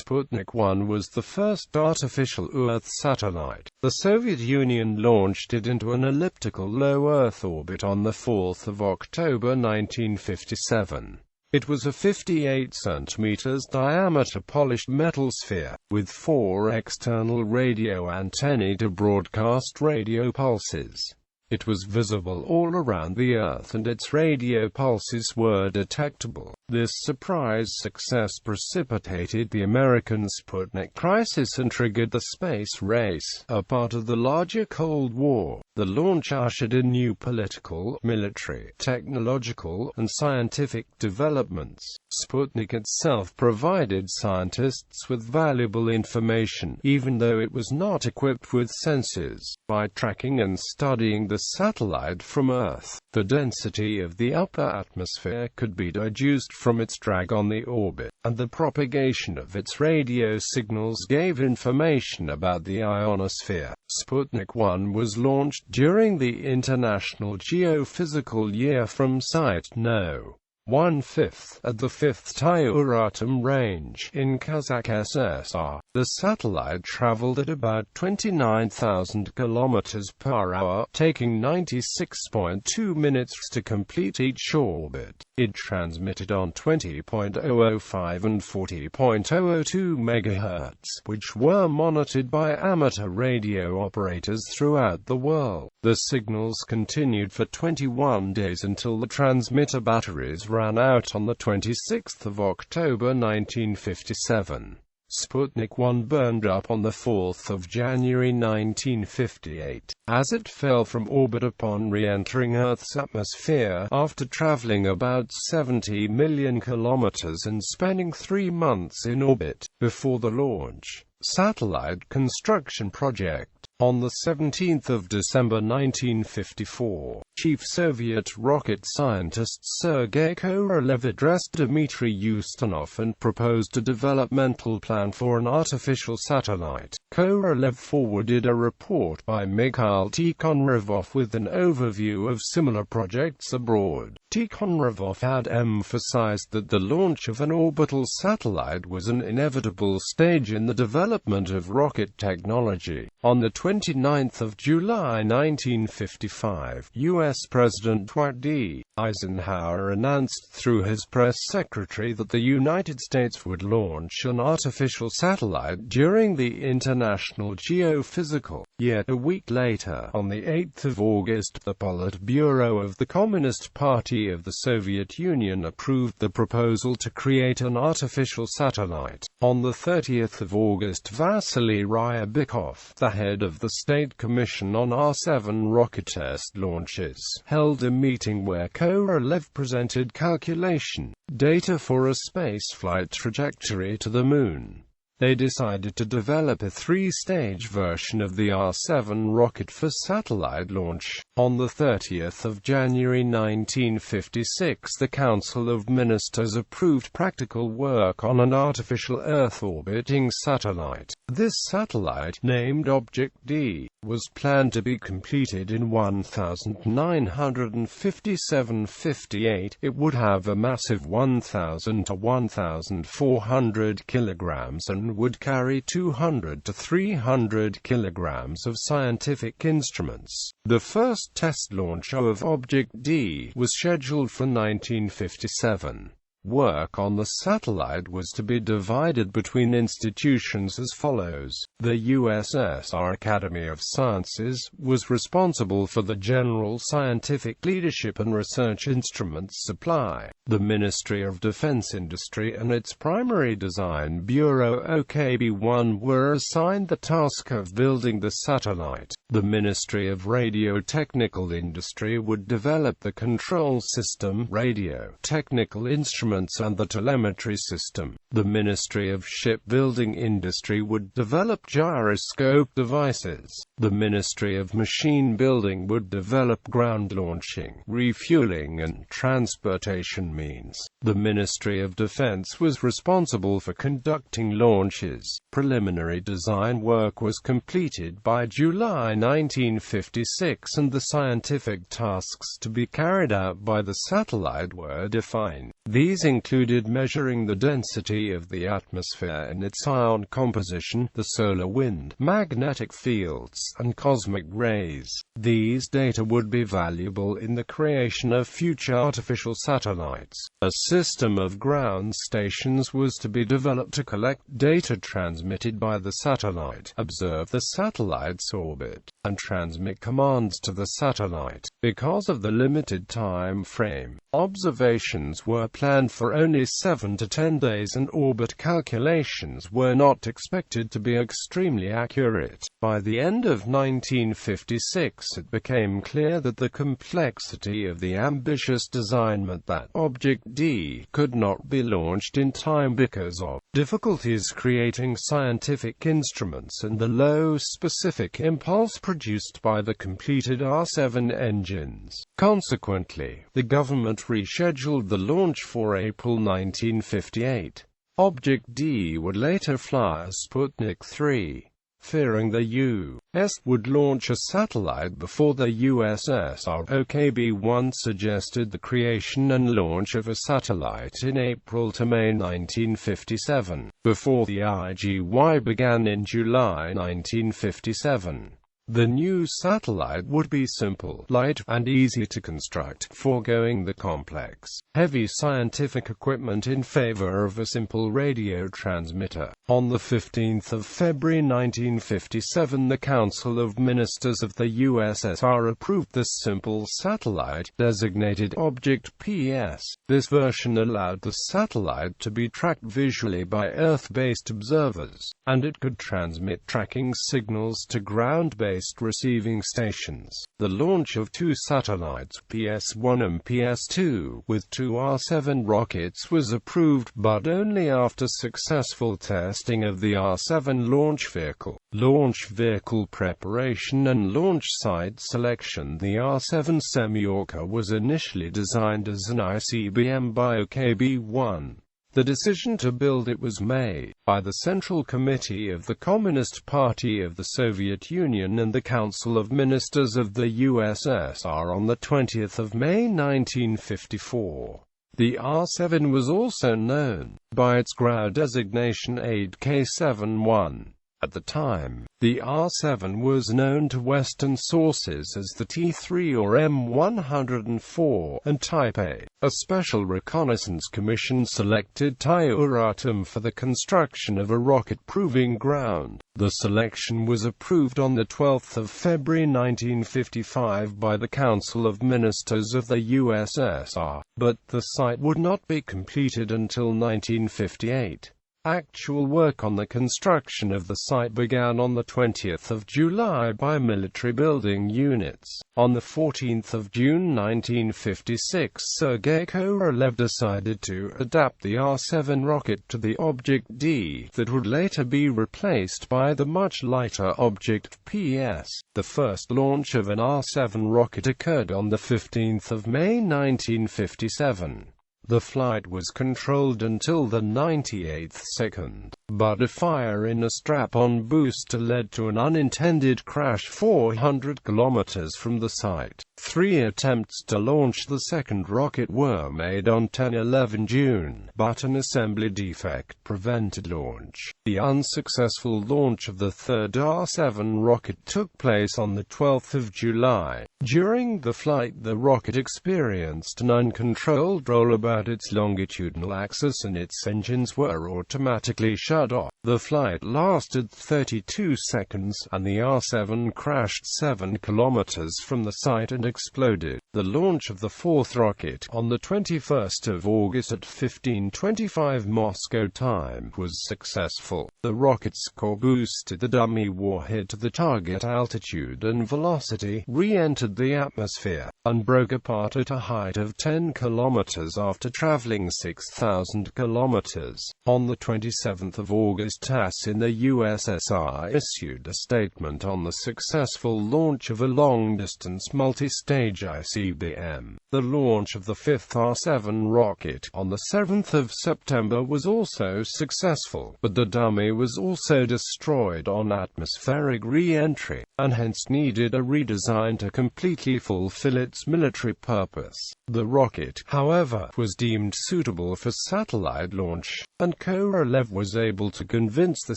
Sputnik 1 was the first artificial Earth satellite. The Soviet Union launched it into an elliptical low Earth orbit on the 4th of October 1957. It was a 58 cm diameter polished metal sphere, with 4 external radio antennae to broadcast radio pulses. It was visible all around the Earth and its radio pulses were detectable. This surprise success precipitated the American Sputnik crisis and triggered the space race, a part of the larger Cold War. The launch ushered in new political, military, technological, and scientific developments. Sputnik itself provided scientists with valuable information, even though it was not equipped with sensors. By tracking and studying the satellite from Earth, the density of the upper atmosphere could be deduced from its drag on the orbit, and the propagation of its radio signals gave information about the ionosphere. Sputnik 1 was launched during the International Geophysical Year from Site No. 1/5 at the 5th Tyuratam range in Kazakh SSR. The satellite traveled at about 29,000 km per hour, taking 96.2 minutes to complete each orbit. It transmitted on 20.005 and 40.002 MHz, which were monitored by amateur radio operators throughout the world. The signals continued for 21 days until the transmitter batteries ran out on the 26th of October 1957. Sputnik 1 burned up on the 4th of January 1958, as it fell from orbit upon re-entering Earth's atmosphere, after traveling about 70 million kilometers and spending 3 months in orbit, before the launch. Satellite construction project. On the 17th of December 1954, Chief Soviet rocket scientist Sergei Korolev addressed Dmitry Ustinov and proposed a developmental plan for an artificial satellite. Korolev forwarded a report by Mikhail Tikhonravov with an overview of similar projects abroad. Tikhonravov had emphasized that the launch of an orbital satellite was an inevitable stage in the development of rocket technology. On the 29th of July 1955, U.S. President Dwight D. Eisenhower announced through his press secretary that the United States would launch an artificial satellite during the International Geophysical Year. A week later, on the 8th of August, the Politburo of the Communist Party of the Soviet Union approved the proposal to create an artificial satellite. On the 30th of August, Vasily Ryabikov, the head of the State Commission on R-7 rocket test launches, held a meeting where Korolev presented calculation data for a spaceflight trajectory to the Moon. They decided to develop a 3-stage version of the R-7 rocket for satellite launch. On the 30th of January 1956, the Council of Ministers approved practical work on an artificial Earth-orbiting satellite. This satellite, named Object-D, was planned to be completed in 1957-58. It would have a massive 1,000 to 1,400 kilograms and would carry 200 to 300 kilograms of scientific instruments. The first test launch of Object-D was scheduled for 1957. Work on the satellite was to be divided between institutions as follows. The USSR Academy of Sciences was responsible for the general scientific leadership and research instruments supply. The Ministry of Defense Industry and its primary design bureau OKB-1 were assigned the task of building the satellite. The Ministry of Radio-Technical Industry would develop the control system, radio, technical instruments, and the telemetry system. The Ministry of Shipbuilding Industry would develop gyroscope devices. The Ministry of Machine Building would develop ground launching, refueling, and transportation means. The Ministry of Defense was responsible for conducting launches. Preliminary design work was completed by July 1956 and the scientific tasks to be carried out by the satellite were defined. These included measuring the density of the atmosphere and its ion composition, the solar wind, magnetic fields, and cosmic rays. These data would be valuable in the creation of future artificial satellites. A system of ground stations was to be developed to collect data transmitted by the satellite, observe the satellite's orbit, and transmit commands to the satellite. Because of the limited time frame, observations were planned for only 7 to 10 days and orbit calculations were not expected to be extremely accurate. By the end of 1956, it became clear that the complexity of the ambitious design meant that Object-D could not be launched in time because of difficulties creating scientific instruments and the low specific impulse produced by the completed R7 engines. Consequently, the government rescheduled the launch for April 1958. Object-D would later fly as Sputnik 3. Fearing the U.S. would launch a satellite before the USSR, OKB-1 suggested the creation and launch of a satellite in April to May 1957, before the IGY began in July 1957. The new satellite would be simple, light, and easy to construct, foregoing the complex, heavy scientific equipment in favor of a simple radio transmitter. On 15 February 1957, the Council of Ministers of the USSR approved this simple satellite, designated Object-PS. This version allowed the satellite to be tracked visually by Earth-based observers, and it could transmit tracking signals to ground-based receiving stations. The launch of two satellites, PS-1 and PS-2, with two R7 rockets was approved, but only after successful testing of the R7 launch vehicle. Launch vehicle preparation and launch site selection. The R7 Semyorka was initially designed as an ICBM by OKB-1. The decision to build it was made by the Central Committee of the Communist Party of the Soviet Union and the Council of Ministers of the USSR on 20 May 1954. The R7 was also known by its ground designation K71. At the time, the R7 was known to Western sources as the T3 or M104, and Type A. A special reconnaissance commission selected Tyuratum for the construction of a rocket proving ground. The selection was approved on 12 February 1955 by the Council of Ministers of the USSR, but the site would not be completed until 1958. Actual work on the construction of the site began on 20 July by military building units. On 14 June 1956, Sergei Korolev decided to adapt the R7 rocket to the Object-D that would later be replaced by the much lighter Object-PS. The first launch of an R7 rocket occurred on 15 May 1957. The flight was controlled until the 98th second, but a fire in a strap-on booster led to an unintended crash 400 kilometers from the site. 3 attempts to launch the second rocket were made on 10–11 June, but an assembly defect prevented launch. The unsuccessful launch of the third R7 rocket took place on 12 July. During the flight, the rocket experienced an uncontrolled roll about its longitudinal axis and its engines were automatically shut off. The flight lasted 32 seconds, and the R7 crashed 7 kilometers from the site and exploded. The launch of the fourth rocket, on 21 August at 15:25 Moscow time, was successful. The rocket's core boosted the dummy warhead to the target altitude and velocity, re-entered the atmosphere, and broke apart at a height of 10 kilometers after traveling 6,000 kilometers. On 27 August, TASS in the USSR issued a statement on the successful launch of a long-distance multi-stage ICBM. The launch of the fifth R7 rocket, on 7 September, was also successful, but the dummy was also destroyed on atmospheric re-entry, and hence needed a redesign to complete completely fulfill its military purpose. The rocket, however, was deemed suitable for satellite launch, and Korolev was able to convince the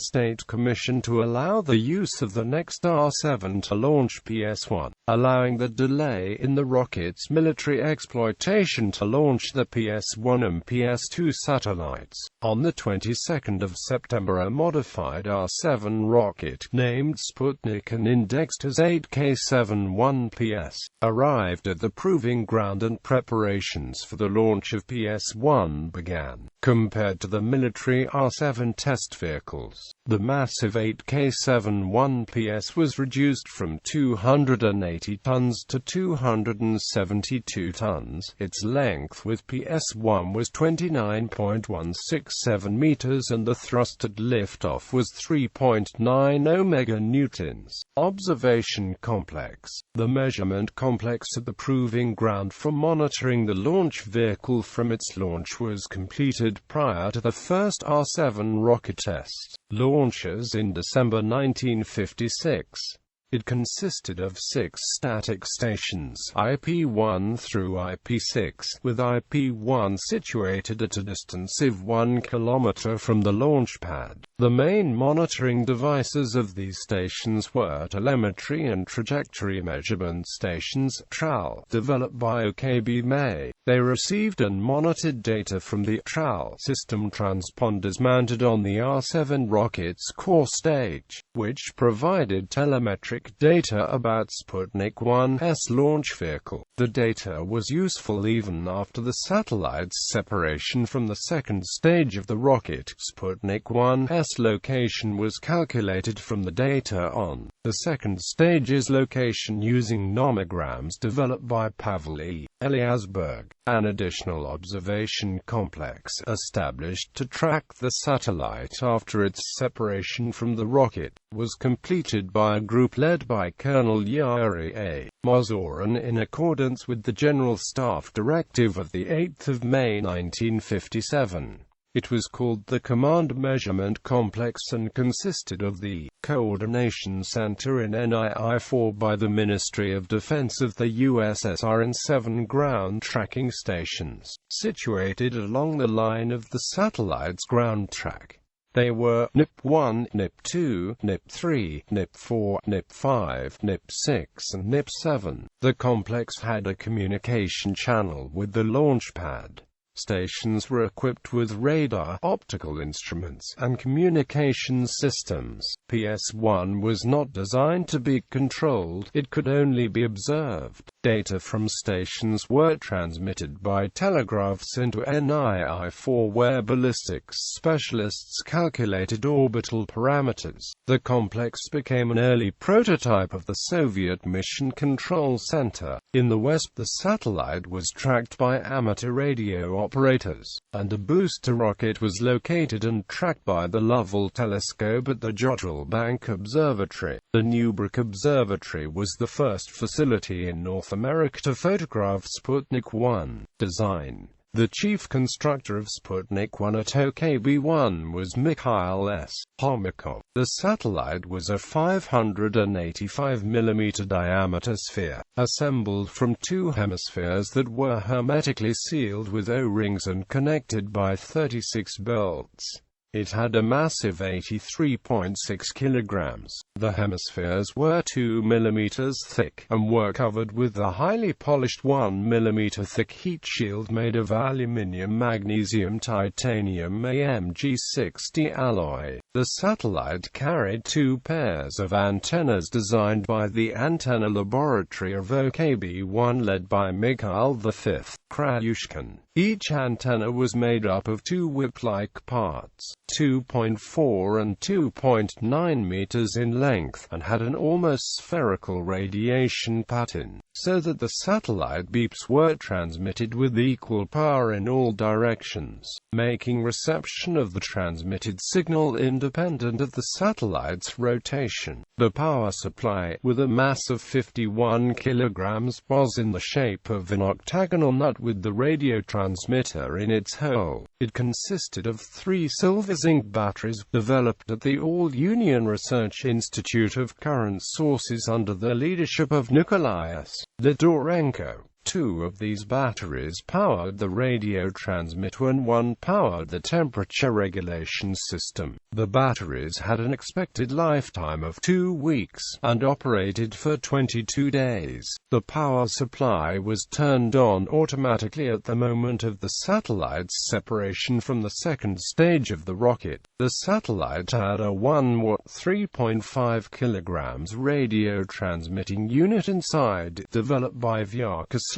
State Commission to allow the use of the next R-7 to launch PS-1, allowing the delay in the rocket's military exploitation to launch the PS-1 and PS-2 satellites. On the 22nd of September, a modified R-7 rocket, named Sputnik and indexed as 8K71PS, arrived at the proving ground and preparations for the launch of PS-1 began. Compared to the military R-7 test vehicles, the massive 8K71PS was reduced from 280 tons to 272 tons. Its length with PS-1 was 29.167 meters and the thrust at liftoff was 3.90 meganewtons. Observation complex. The measurement complex at the proving ground for monitoring the launch vehicle from its launch was completed prior to the first R-7 rocket test launches in December 1956. It consisted of 6 static stations, IP1 through IP6, with IP1 situated at a distance of 1 kilometer from the launch pad. The main monitoring devices of these stations were telemetry and trajectory measurement stations, TRAL, developed by OKB-May. They received and monitored data from the TRAL system transponders mounted on the R-7 rocket's core stage, which provided telemetric data about Sputnik 1's launch vehicle. The data was useful even after the satellite's separation from the second stage of the rocket. Sputnik 1's location was calculated from the data on the second stage's location using nomograms developed by Pavel E. Eliasberg. An additional observation complex established to track the satellite after its separation from the rocket was completed by a group led by Colonel Yuri A. Mozorin in accordance with the General Staff Directive of 8 May 1957. It was called the Command Measurement Complex and consisted of the Coordination Center in NII-4 by the Ministry of Defense of the USSR and 7 ground tracking stations, situated along the line of the satellite's ground track. They were NIP-1, NIP-2, NIP-3, NIP-4, NIP-5, NIP-6 and NIP-7. The complex had a communication channel with the launch pad. Stations were equipped with radar, optical instruments, and communication systems. PS-1 was not designed to be controlled, it could only be observed. Data from stations were transmitted by telegraphs into NII-4 where ballistics specialists calculated orbital parameters. The complex became an early prototype of the Soviet Mission Control Center. In the West, the satellite was tracked by amateur radio operators, and a booster rocket was located and tracked by the Lovell telescope at the Jodrell Bank Observatory. The Newbrook Observatory was the first facility in North America to photograph Sputnik 1. Design. The chief constructor of Sputnik 1 at OKB-1 was Mikhail S. Homikov. The satellite was a 585 mm diameter sphere, assembled from 2 hemispheres that were hermetically sealed with O-rings and connected by 36 bolts. It had a massive 83.6 kilograms. The hemispheres were 2 mm thick, and were covered with a highly polished 1 mm thick heat shield made of aluminium magnesium titanium AMG60 alloy. The satellite carried 2 pairs of antennas designed by the Antenna Laboratory of OKB-1 led by Mikhail V. Krayushkin. Each antenna was made up of 2 whip-like parts, 2.4 and 2.9 meters in length, and had an almost spherical radiation pattern, so that the satellite beeps were transmitted with equal power in all directions, making reception of the transmitted signal independent of the satellite's rotation. The power supply, with a mass of 51 kilograms, was in the shape of an octagonal nut with the radio transmitter transmitter in its whole. It consisted of 3 silver-zinc batteries, developed at the All-Union Research Institute of Current Sources under the leadership of Nikolaus Lidorenko. 2 of these batteries powered the radio transmitter and 1 powered the temperature regulation system. The batteries had an expected lifetime of 2 weeks, and operated for 22 days. The power supply was turned on automatically at the moment of the satellite's separation from the second stage of the rocket. The satellite had a 1-watt 3.5 kilograms radio transmitting unit inside, developed by Vyacheslav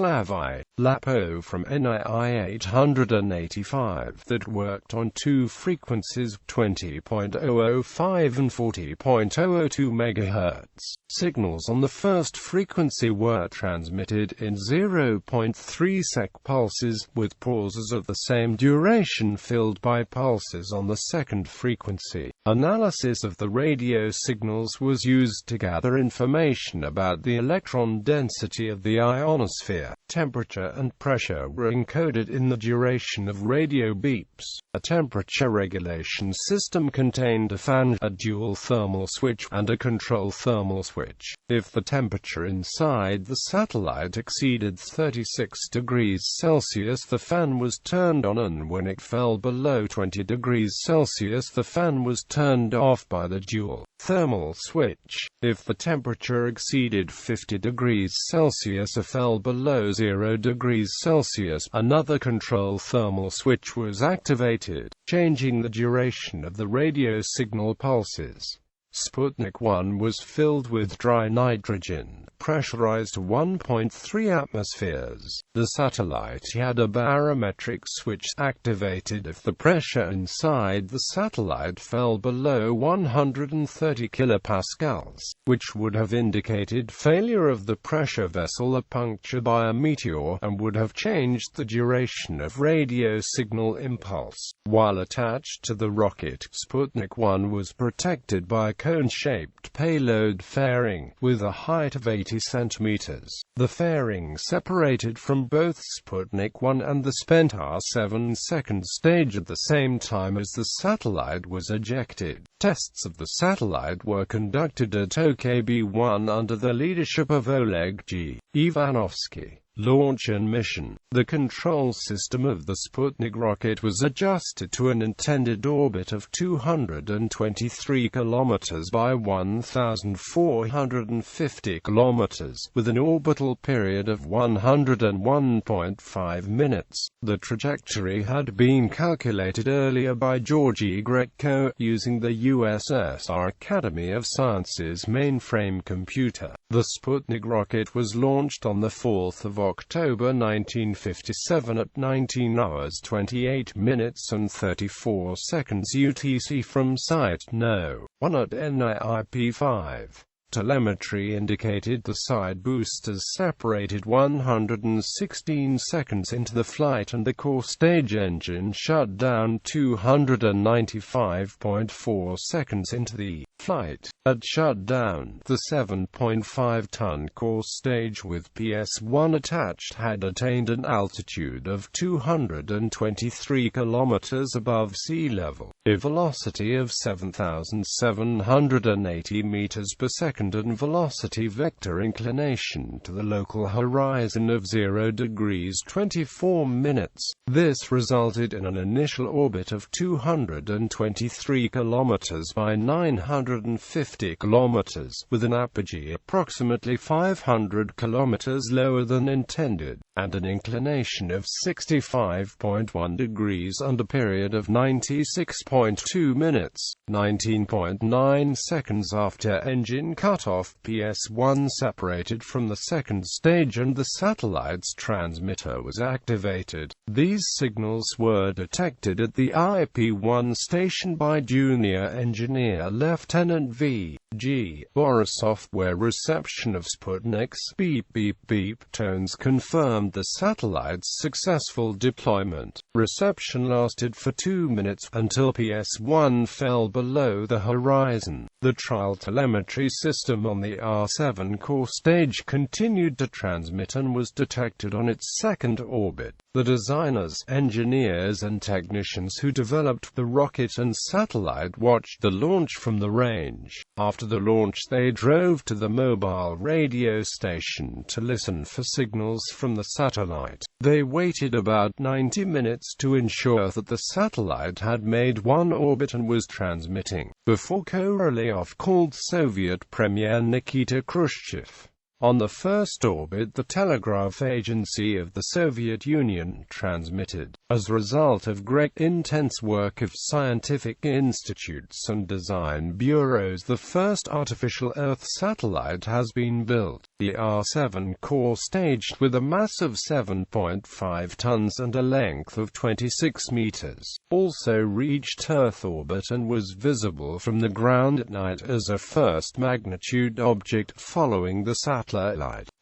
Lapo from NII 885, that worked on 2 frequencies, 20.005 and 40.002 MHz. Signals on the first frequency were transmitted in 0.3 sec pulses, with pauses of the same duration filled by pulses on the second frequency. Analysis of the radio signals was used to gather information about the electron density of the ionosphere. Temperature and pressure were encoded in the duration of radio beeps. A temperature regulation system contained a fan, a dual thermal switch, and a control thermal switch. If the temperature inside the satellite exceeded 36 degrees Celsius, the fan was turned on, and when it fell below 20 degrees Celsius, the fan was turned off by the dual thermal switch. If the temperature exceeded 50 degrees Celsius or fell below 0 degrees Celsius, another control thermal switch was activated, changing the duration of the radio signal pulses. Sputnik 1 was filled with dry nitrogen, pressurized to 1.3 atmospheres. The satellite had a barometric switch activated if the pressure inside the satellite fell below 130 kilopascals, which would have indicated failure of the pressure vessel, a puncture by a meteor, and would have changed the duration of radio signal impulse. While attached to the rocket, Sputnik 1 was protected by a cone-shaped payload fairing, with a height of 80 centimeters. The fairing separated from both Sputnik 1 and the Sputnik 7 second stage at the same time as the satellite was ejected. Tests of the satellite were conducted at OKB-1 under the leadership of Oleg G. Ivanovsky. Launch and mission. The control system of the Sputnik rocket was adjusted to an intended orbit of 223 km by 1,450 km, with an orbital period of 101.5 minutes. The trajectory had been calculated earlier by Georgy Gretko, using the USSR Academy of Sciences mainframe computer. The Sputnik rocket was launched on the 4th of October 1957 at 19 hours 28 minutes and 34 seconds UTC from Site No. 1 at NIIP-5. Telemetry indicated the side boosters separated 116 seconds into the flight, and the core stage engine shut down 295.4 seconds into the flight. At shutdown, the 7.5-ton core stage with PS-1 attached had attained an altitude of 223 kilometers above sea level, a velocity of 7,780 meters per second, and velocity vector inclination to the local horizon of 0 degrees 24 minutes. This resulted in an initial orbit of 223 kilometers by 950 kilometers, with an apogee approximately 500 kilometers lower than intended, and an inclination of 65.1 degrees and a period of 96.2 minutes, 19.9 seconds after engine cutoff. PS-1 separated from the second stage and the satellite's transmitter was activated. These signals were detected at the IP-1 station by Junior Engineer Lieutenant V. G. Borisov, where reception of Sputnik's beep beep beep tones confirmed the satellite's successful deployment. Reception lasted for 2 minutes, until PS1 fell below the horizon. The trial telemetry system on the R7 core stage continued to transmit and was detected on its second orbit. The designers, engineers and technicians who developed the rocket and satellite watched the launch from the range. After the launch, they drove to the mobile radio station to listen for signals from the satellite. They waited about 90 minutes to ensure that the satellite had made one orbit and was transmitting, before Korolev called Soviet Premier Nikita Khrushchev. On the first orbit, the telegraph agency of the Soviet Union transmitted. As a result of great intense work of scientific institutes and design bureaus, the first artificial Earth satellite has been built. The R7 core, staged with a mass of 7.5 tons and a length of 26 meters, also reached Earth orbit and was visible from the ground at night as a first-magnitude object following the satellite.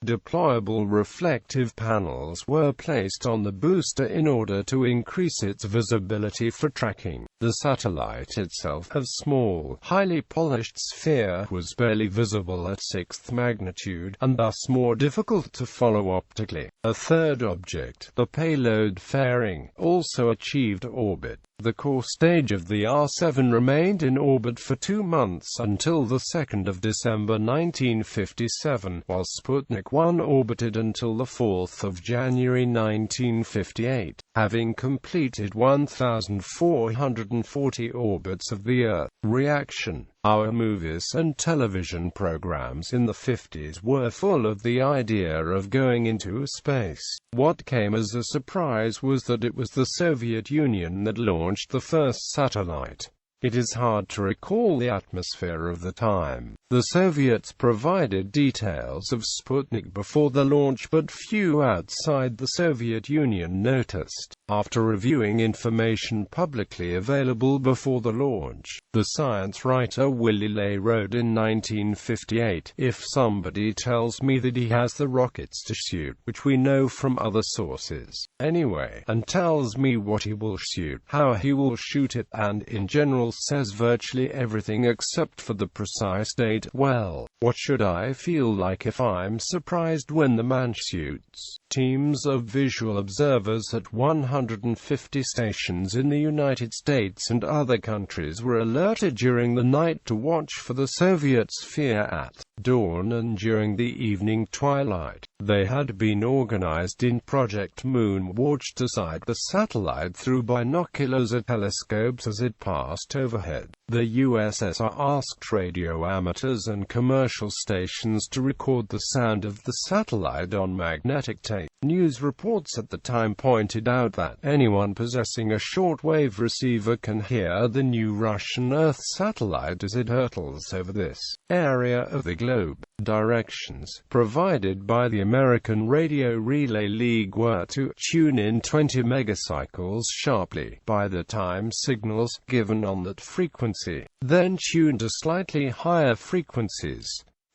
Deployable reflective panels were placed on the booster in order to increase its visibility for tracking. The satellite itself, a small, highly polished sphere, was barely visible at 6th magnitude, and thus more difficult to follow optically. A third object, the payload fairing, also achieved orbit. The core stage of the R7 remained in orbit for 2 months until the 2nd of December 1957, while Sputnik 1 orbited until the 4th of January 1958, having completed 1,440 orbits of the Earth. Reaction. Our movies and television programs in the 50s were full of the idea of going into space. What came as a surprise was that it was the Soviet Union that launched the first satellite. It is hard to recall the atmosphere of the time. The Soviets provided details of Sputnik before the launch, but few outside the Soviet Union noticed. After reviewing information publicly available before the launch, the science writer Willy Ley wrote in 1958, "If somebody tells me that he has the rockets to shoot, which we know from other sources anyway, and tells me what he will shoot, how he will shoot it, and in general says virtually everything except for the precise date, well, what should I feel like if I'm surprised when the man shoots?" Teams of visual observers at 150 stations in the United States and other countries were alerted during the night to watch for the Soviet sphere at dawn and during the evening twilight. They had been organized in Project Moonwatch to sight the satellite through binoculars or telescopes as it passed overhead. The USSR asked radio amateurs and commercial stations to record the sound of the satellite on magnetic tape. News reports at the time pointed out that anyone possessing a shortwave receiver can hear the new Russian Earth satellite as it hurtles over this area of the globe. Directions provided by the American Radio Relay League were to tune in 20 megacycles sharply by the time signals given on that frequency, then tune to slightly higher frequencies.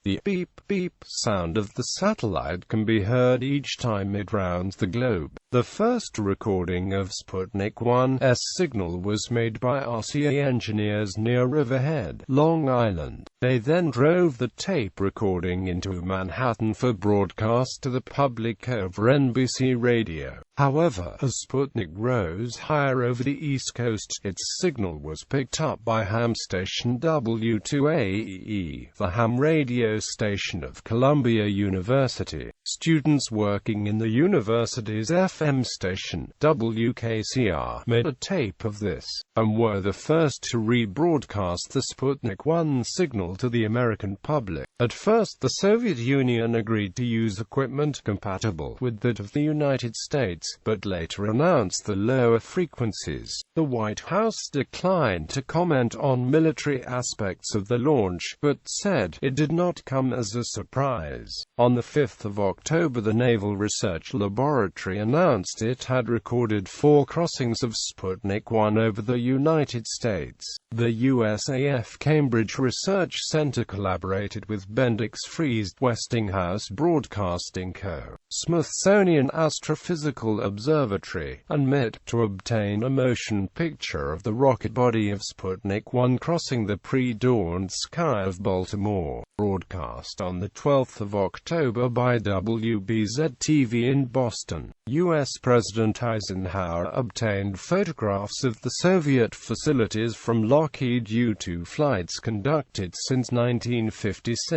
The beep-beep sound of the satellite can be heard each time it rounds the globe. The first recording of Sputnik 1's signal was made by RCA engineers near Riverhead, Long Island. They then drove the tape recording into Manhattan for broadcast to the public over NBC Radio. However, as Sputnik rose higher over the East Coast, its signal was picked up by ham station W2AE, the ham radio station of Columbia University. Students working in the university's FM station, WKCR, made a tape of this, and were the first to rebroadcast the Sputnik 1 signal to the American public. At first the Soviet Union agreed to use equipment compatible with that of the United States, but later announced the lower frequencies. The White House declined to comment on military aspects of the launch, but said it did not come as a surprise. On the 5th of October, the Naval Research Laboratory announced it had recorded 4 crossings of Sputnik 1 over the United States. The USAF Cambridge Research Center collaborated with Bendix Friesd Westinghouse Broadcasting Co., Smithsonian Astrophysical Observatory, and MIT to obtain a motion picture of the rocket body of Sputnik 1 crossing the pre-dawn sky of Baltimore. Broadcast on the 12th of October by WBZ-TV in Boston, U.S. President Eisenhower obtained photographs of the Soviet facilities from Lockheed U-2 flights conducted since 1956.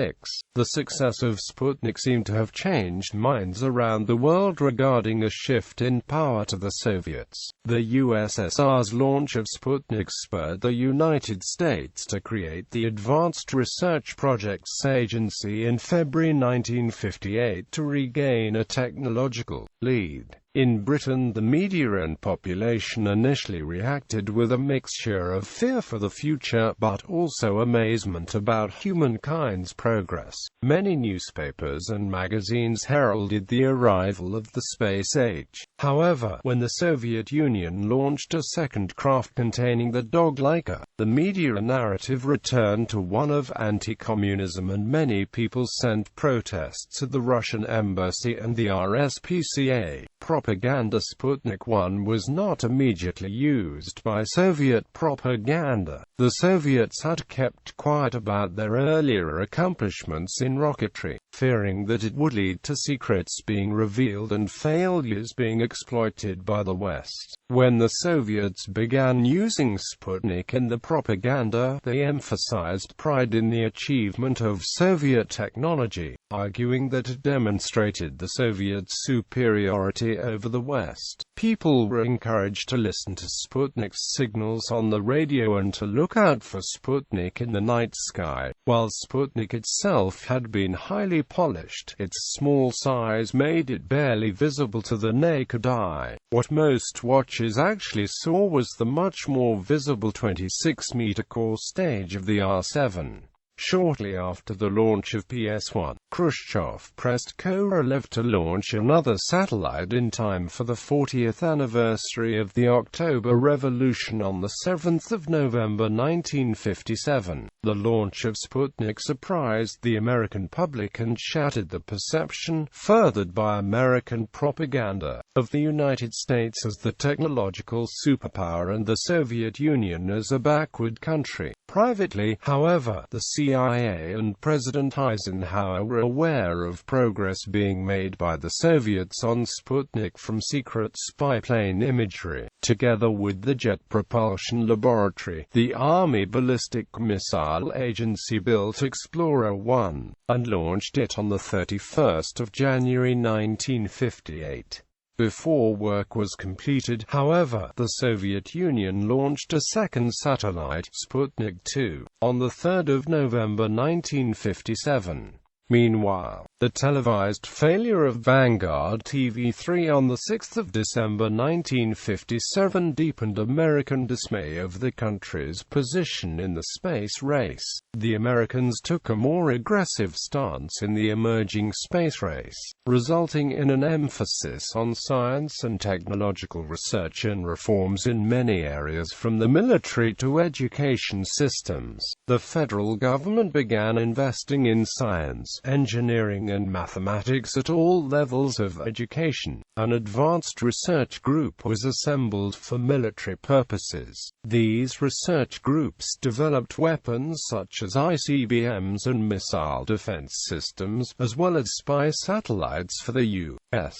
The success of Sputnik seemed to have changed minds around the world regarding a shift in power to the Soviets. The USSR's launch of Sputnik spurred the United States to create the Advanced Research Projects Agency in February 1958 to regain a technological lead. In Britain, the media and population initially reacted with a mixture of fear for the future, but also amazement about humankind's progress. Many newspapers and magazines heralded the arrival of the space age. However, when the Soviet Union launched a second craft containing the dog Laika, the media narrative returned to one of anti-communism, and many people sent protests at the Russian embassy and the RSPCA. Propaganda. Sputnik 1 was not immediately used by Soviet propaganda. The Soviets had kept quiet about their earlier accomplishments in rocketry, fearing that it would lead to secrets being revealed and failures being exploited by the West. When the Soviets began using Sputnik in the propaganda, they emphasized pride in the achievement of Soviet technology, arguing that it demonstrated the Soviet superiority over the West. People were encouraged to listen to Sputnik's signals on the radio and to look out for Sputnik in the night sky. While Sputnik itself had been highly polished, its small size made it barely visible to the naked eye. What most watchers actually saw was the much more visible 26-meter core stage of the R-7. Shortly after the launch of PS-1, Khrushchev pressed Korolev to launch another satellite in time for the 40th anniversary of the October Revolution on the 7th of November 1957. The launch of Sputnik surprised the American public and shattered the perception, furthered by American propaganda, of the United States as the technological superpower and the Soviet Union as a backward country. Privately, however, the CIA and President Eisenhower were aware of progress being made by the Soviets on Sputnik from secret spy plane imagery. Together with the Jet Propulsion Laboratory, the Army Ballistic Missile Agency built Explorer 1, and launched it on the 31st of January 1958. Before work was completed, however, the Soviet Union launched a second satellite, Sputnik 2, on the 3rd of November 1957. Meanwhile, the televised failure of Vanguard TV3 on the 6th of December 1957 deepened American dismay over the country's position in the space race. The Americans took a more aggressive stance in the emerging space race, resulting in an emphasis on science and technological research and reforms in many areas from the military to education systems. The federal government began investing in science, engineering and mathematics at all levels of education. An advanced research group was assembled for military purposes. These research groups developed weapons such as ICBMs and missile defense systems, as well as spy satellites for the U.S.